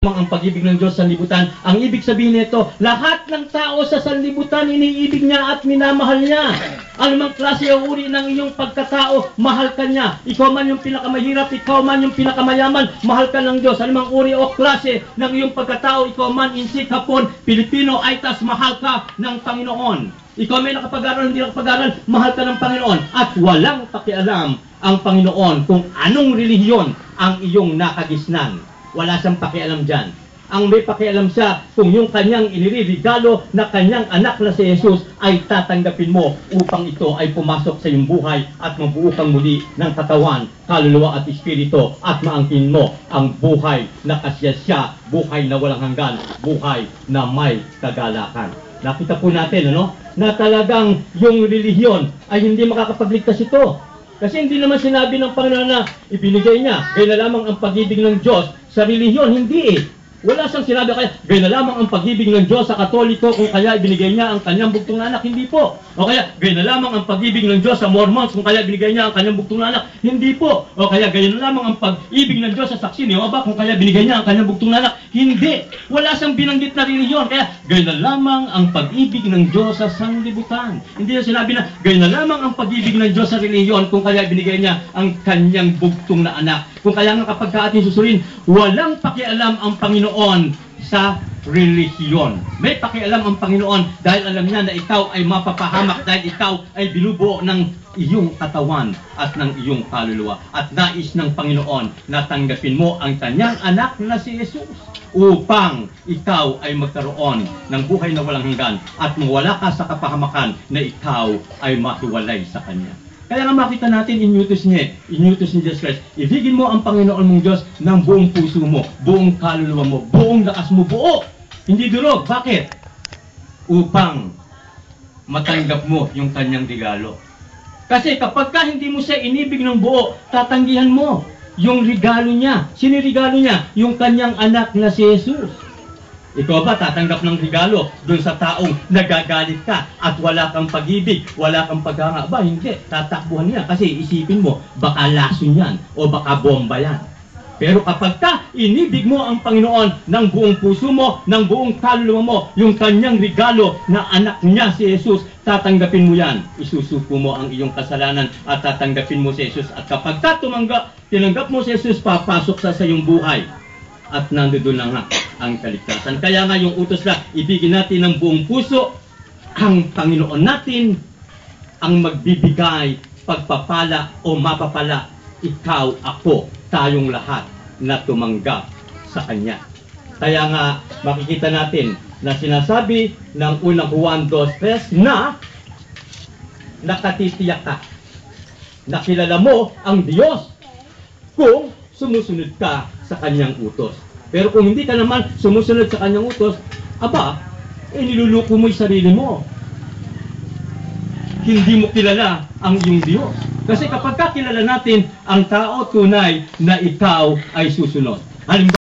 Ang pag-ibig ng Diyos sa sanlibutan. Ang ibig sabihin nito, lahat ng tao sa sanlibutan iniibig niya at minamahal niya. Anumang klase o uri ng iyong pagkatao, mahal ka niya. Ikaw man yung pinakamahirap, ikaw man yung pinakamayaman, mahal ka ng Diyos. Anumang uri o klase ng iyong pagkatao, ikaw man insik, Hapon, Pilipino, Aitas, mahal ka ng Panginoon. Ikaw may nakapag-aral, hindi nakapag-aral, mahal ka ng Panginoon. At walang pakialam ang Panginoon kung anong relihiyon ang iyong nakagisnan. Wala siyang pakialam dyan. Ang may pakialam siya kung yung kanyang iniririgalo na kanyang anak na si Jesus ay tatanggapin mo upang ito ay pumasok sa iyong buhay at mabuo kang muli ng katawan, kaluluwa at espiritu at maangkin mo ang buhay na kasya, buhay na walang hanggan, buhay na may kagalakan. Nakita po natin na talagang yung relihiyon ay hindi makakapagligtas ito. Kasi hindi naman sinabi ng Panginoon na ibinigay niya, gaya na lamang ang pag-ibig ng Diyos sa relihiyon. Hindi eh. Wala siyang sinabi kaya, gaya na lamang ang pag-ibig ng Diyos sa Katoliko kung kaya ibinigay niya ang kanyang bugtong na anak. Hindi po. O kaya, gaya na lamang ang pag-ibig ng Diyos sa Mormons kung kaya ibinigay niya ang kanyang bugtong na anak. Hindi po. O kaya, gaya na lamang ang pag-ibig ng Diyos sa Saksi ni Jehovah kung kaya binigay niya ang kanyang bugtong na anak. Hindi. Wala siyang binanggit na relihiyon. Kaya, gaya na lamang ang pag-ibig ng Diyos sa sanlibutan. Hindi na sinabi na, gaya na lamang ang pag-ibig ng Diyos sa relihiyon kung kaya binigay niya ang kanyang bugtong na anak. Kung kaya nga kapag ating susurin, walang pakialam ang Panginoon sa relihiyon. May pakialam ang Panginoon dahil alam niya na ikaw ay mapapahamak dahil ikaw ay binubuo ng iyong katawan at ng iyong kaluluwa. At nais ng Panginoon na tanggapin mo ang kanyang anak na si Jesus upang ikaw ay magkaroon ng buhay na walang hanggan at mawala ka sa kapahamakan na ikaw ay mahiwalay sa Kanya. Kaya nga makita natin inutos ni Jesus Christ. Ibigin mo ang Panginoon mong Diyos ng buong puso mo, buong kaluluwa mo, buong lakas mo, buo. Hindi durog. Bakit? Upang matanggap mo yung kanyang regalo. Kasi kapag ka hindi mo siya inibig ng buo, tatanggihan mo yung regalo niya. Sino regalo niya? Yung kanyang anak na si Jesus. Ikaw ba tatanggap ng regalo doon sa taong nagagalit ka at wala kang pag-ibig, wala kang paghanga? Ba, hindi. Tatakbuhan niya kasi isipin mo, baka lason yan o baka bomba yan. Pero kapag ka inibig mo ang Panginoon ng buong puso mo, ng buong kaluluwa mo, yung kanyang regalo na anak niya si Jesus, tatanggapin mo yan. Isusuko mo ang iyong kasalanan at tatanggapin mo si Jesus. At kapag ka tinanggap mo si Jesus, papasok sa iyong buhay. At nandoon na nga ang kaligtasan. Kaya nga yung utos na ibigin natin ng buong puso ang Panginoon natin ang magbibigay, pagpapala o mapapala. Ikaw, ako, tayong lahat na tumanggap sa Kanya. Kaya nga makikita natin na sinasabi ng unang Juan 2:3 na nakatitiyak ka na kilala mo ang Diyos kung sumusunod ka sa Kanyang utos. Pero kung hindi ka naman sumusunod sa Kanyang utos, niluluko mo yung sarili mo. Hindi mo kilala ang iyong Diyos. Kasi kapag kakilala natin ang tao tunay na ikaw ay susunod. Halimbawa,